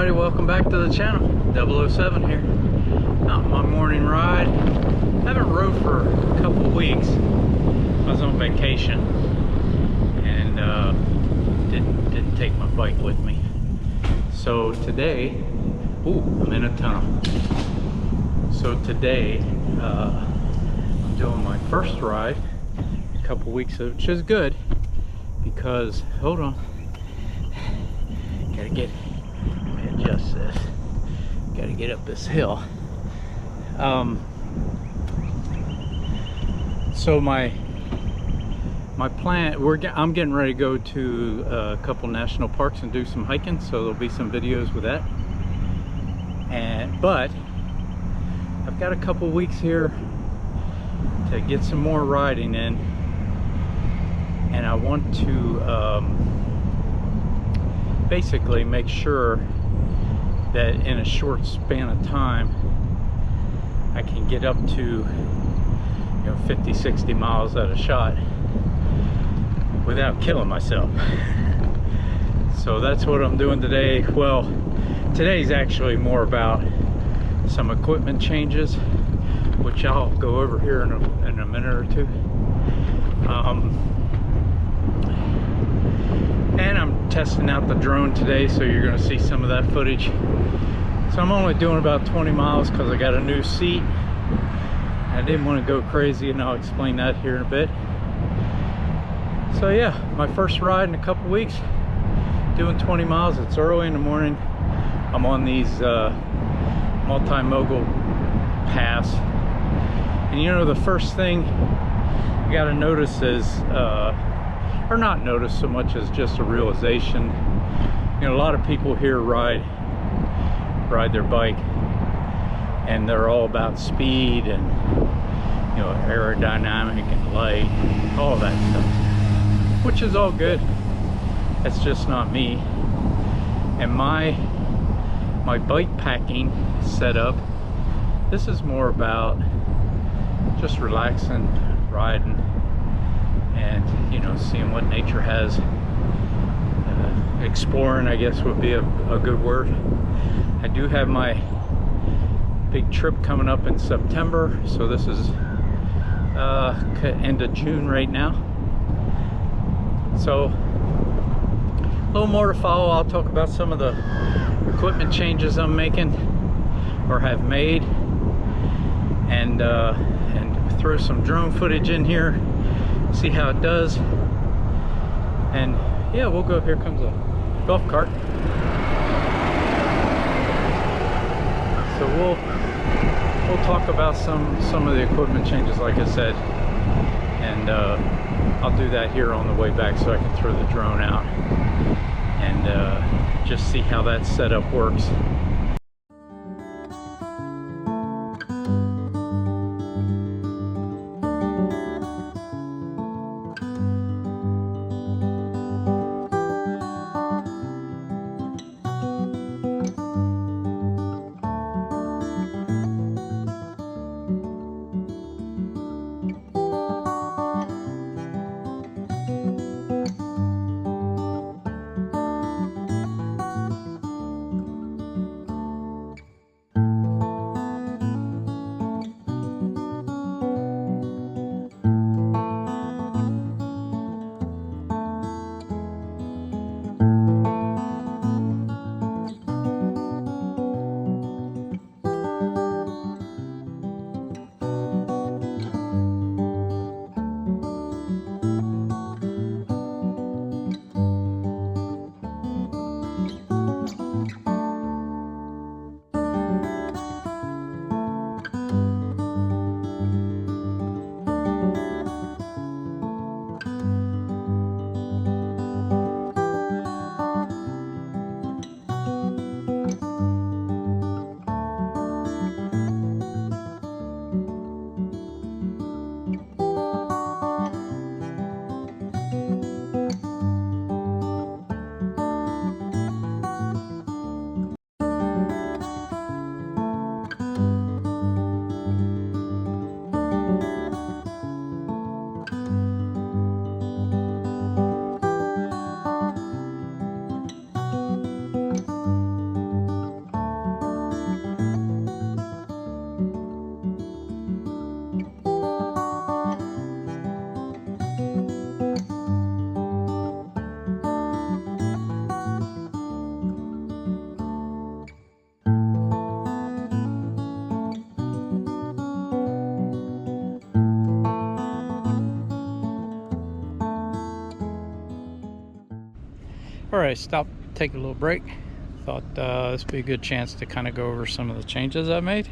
everybody, welcome back to the channel. 007 here. Out on my morning ride. Haven't rode for a couple of weeks. I was on vacation and didn't take my bike with me. So today, I'm in a tunnel. So today, I'm doing my first ride in a couple weeks, which is good because, hold on, gotta get, let me adjust this, gotta get up this hill. So my plan, I'm getting ready to go to a couple national parks and do some hiking, so there'll be some videos with that. But I've got a couple weeks here to get some more riding in, and I want to basically make sure that in a short span of time I can get up to 50-60 miles at a shot without killing myself. So that's what I'm doing today. Well, today's actually more about some equipment changes, which I'll go over here in a minute or two. And I'm testing out the drone today, so you're going to see some of that footage. So I'm only doing about 20 miles because I got a new seat. I didn't want to go crazy, and I'll explain that here in a bit. So yeah, my first ride in a couple weeks, doing 20 miles. It's early in the morning. I'm on these multimodal paths, and the first thing you got to notice is or not notice so much as just a realization. A lot of people here ride their bike and they're all about speed and aerodynamic and light, all that stuff, which is all good. That's just not me. And my bike packing setup, this is more about just relaxing, riding, and seeing what nature has. Exploring, I guess, would be a good word. I do have my big trip coming up in September, so this is end of June right now. So a little more to follow. I'll talk about some of the equipment changes I'm making or have made, and throw some drone footage in here, see how it does. And yeah, we'll go. Here comes a golf cart. So we'll talk about some of the equipment changes, like I said, and I'll do that here on the way back, so I can throw the drone out and just see how that setup works. All right, stop, take a little break. Thought this would be a good chance to kind of go over some of the changes I made.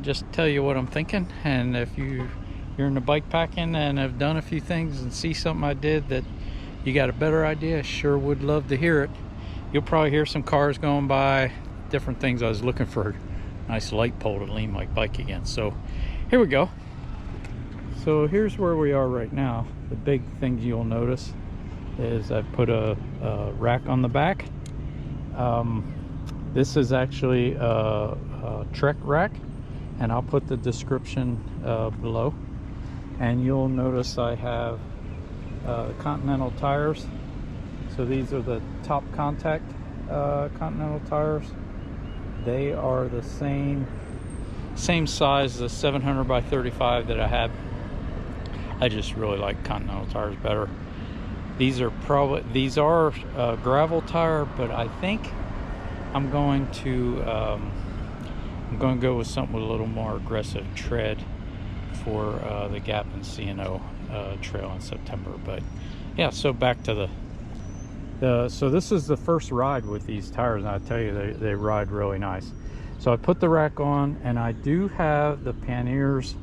Just tell you what I'm thinking, and if you're into bike packing and have done a few things and see something I did that you got a better idea, sure would love to hear it. You'll probably hear some cars going by, different things. I was looking for a nice light pole to lean my bike against. So here we go. So here's where we are right now. The big thing you'll notice is I put a rack on the back. This is actually a Trek rack, and I'll put the description below. And you'll notice I have Continental tires. So these are the top contact Continental tires. They are the same size as the 700 by 35 that I had. I just really like Continental tires better. These are gravel tire, but I think I'm going to go with something with a little more aggressive tread for the Gap and C&O trail in September. But yeah, so back to so this is the first ride with these tires, and I tell you, they ride really nice. So I put the rack on, and I do have the panniers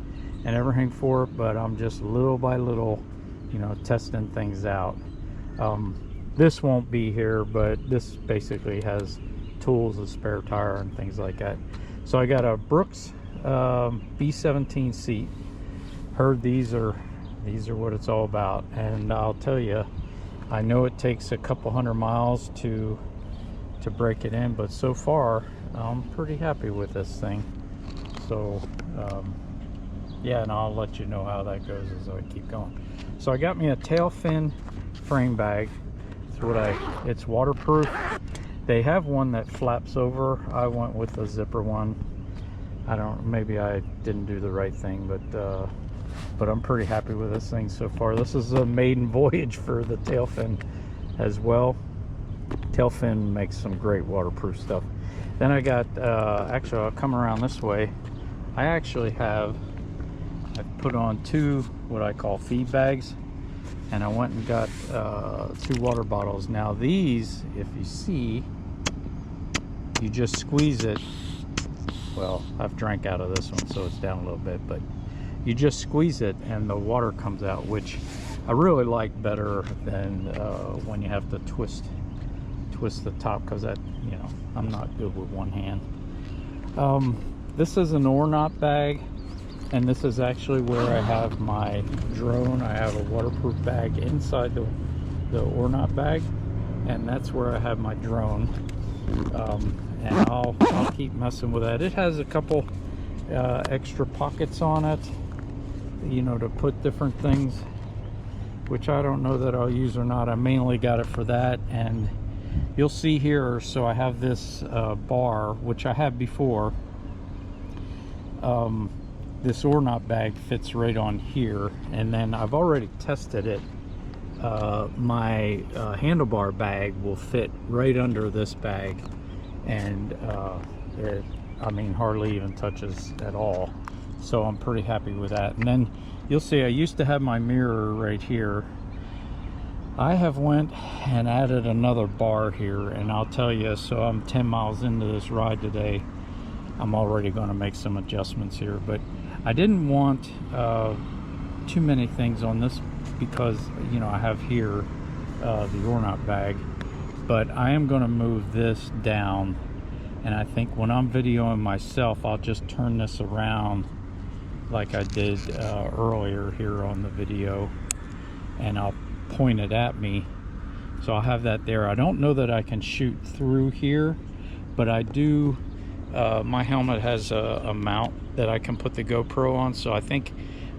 and everything for it, but I'm just little by little, you know, testing things out. This won't be here, but this basically has tools, a spare tire and things like that. So I got a Brooks B17 seat. Heard these are what it's all about, and I'll tell you, I know it takes a couple 100 miles to break it in, but so far I'm pretty happy with this thing. So yeah, and I'll let you know how that goes as I keep going. So I got me a tail fin frame bag. It's waterproof. They have one that flaps over. I went with a zipper one. Maybe I didn't do the right thing, but I'm pretty happy with this thing so far. This is a maiden voyage for the tail fin as well. Tail fin makes some great waterproof stuff. Then I got, actually I'll come around this way. I've put on two what I call feed bags, and I went and got 2 water bottles. Now these, if you see, you just squeeze it. Well, I've drank out of this one, so it's down a little bit, but you just squeeze it and the water comes out, which I really like better than when you have to twist the top, because that, you know, I'm not good with one hand. This is an Ornot bag, and this is actually where I have my drone. I have a waterproof bag inside the Ornot bag, and that's where I have my drone. And I'll keep messing with that. It has a couple extra pockets on it, you know, to put different things, which I don't know that I'll use or not. I mainly got it for that. And you'll see here, so I have this bar, which I had before. This Ornot bag fits right on here, and then I've already tested it. My handlebar bag will fit right under this bag, and it, I mean, hardly even touches at all. So I'm pretty happy with that. And then you'll see I used to have my mirror right here. I have went and added another bar here, and I'll tell you, so I'm 10 miles into this ride today. I'm already going to make some adjustments here, but I didn't want too many things on this, because, you know, I have here the Ornot bag, but I am going to move this down. And I think when I'm videoing myself, I'll just turn this around like I did earlier here on the video, and I'll point it at me. So I'll have that there. I don't know that I can shoot through here, but I do. My helmet has a mount that I can put the GoPro on, so I think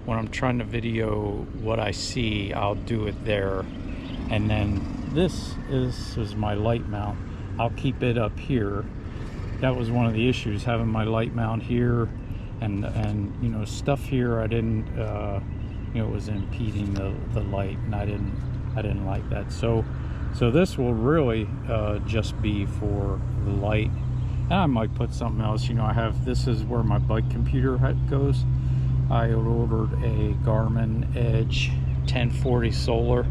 when I'm trying to video what I see, I'll do it there. And then this is my light mount. I'll keep it up here. That was one of the issues, having my light mount here, and you know, stuff here I didn't you know, was impeding the light, and I didn't like that. So this will really just be for the light. And I might put something else, you know. I have, this is where my bike computer goes. I ordered a Garmin Edge 1040 Solar.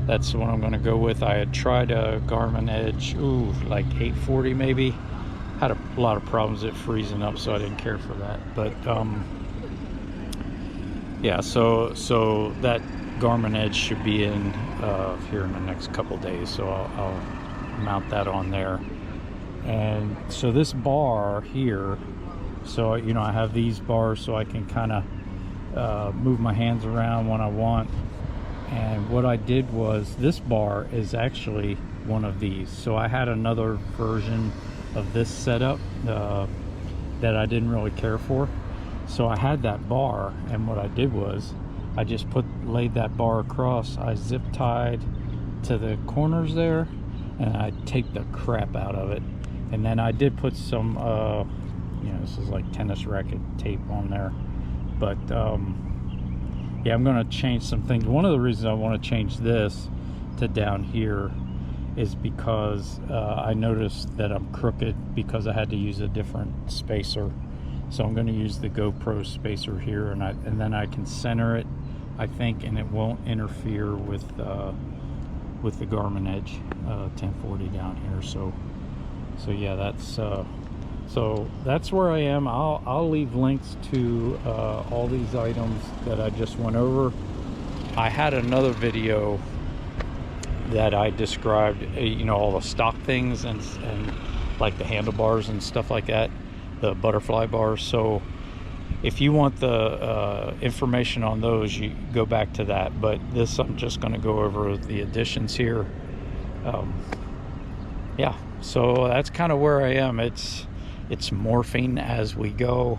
that's the one I'm going to go with. I had tried a Garmin Edge, like 840 maybe. Had a lot of problems it freezing up, so I didn't care for that. But yeah, so that Garmin Edge should be in here in the next couple days, so I'll mount that on there. And so this bar here, so you know, I have these bars so I can kind of move my hands around when I want. And what I did was, this bar is actually one of these. So I had another version of this setup that I didn't really care for. So I had that bar, and what I did was I just laid that bar across. I zip tied to the corners there, and I take the crap out of it. And then I did put some you know, this is like tennis racket tape on there. But yeah, I'm going to change some things. One of the reasons I want to change this to down here is because I noticed that I'm crooked because I had to use a different spacer. So I'm going to use the GoPro spacer here, and then I can center it, I think, and it won't interfere with the Garmin Edge 1040 down here. So yeah, that's where I am. I'll leave links to all these items that I just went over. I had another video that I described, you know, all the stock things and like the handlebars and stuff like that, the butterfly bars. So if you want the information on those, you go back to that. But this, I'm just going to go over the additions here. Yeah, so that's kind of where I am. It's morphing as we go.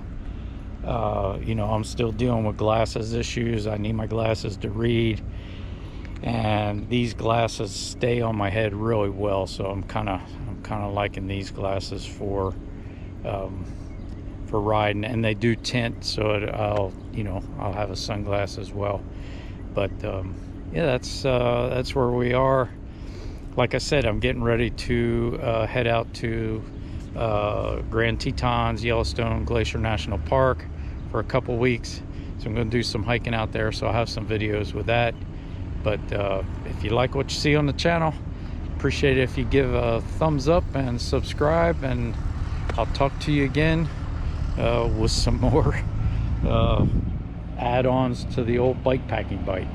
You know, I'm still dealing with glasses issues. I need my glasses to read, and these glasses stay on my head really well. So I'm kind of liking these glasses for riding, and they do tint, so I'll have a sunglass as well. But yeah, that's where we are. Like I said, I'm getting ready to head out to Grand Tetons, Yellowstone Glacier National Park for a couple weeks. So I'm going to do some hiking out there, so I'll have some videos with that. But if you like what you see on the channel, appreciate it if you give a thumbs up and subscribe, and I'll talk to you again with some more add-ons to the old bike packing bike.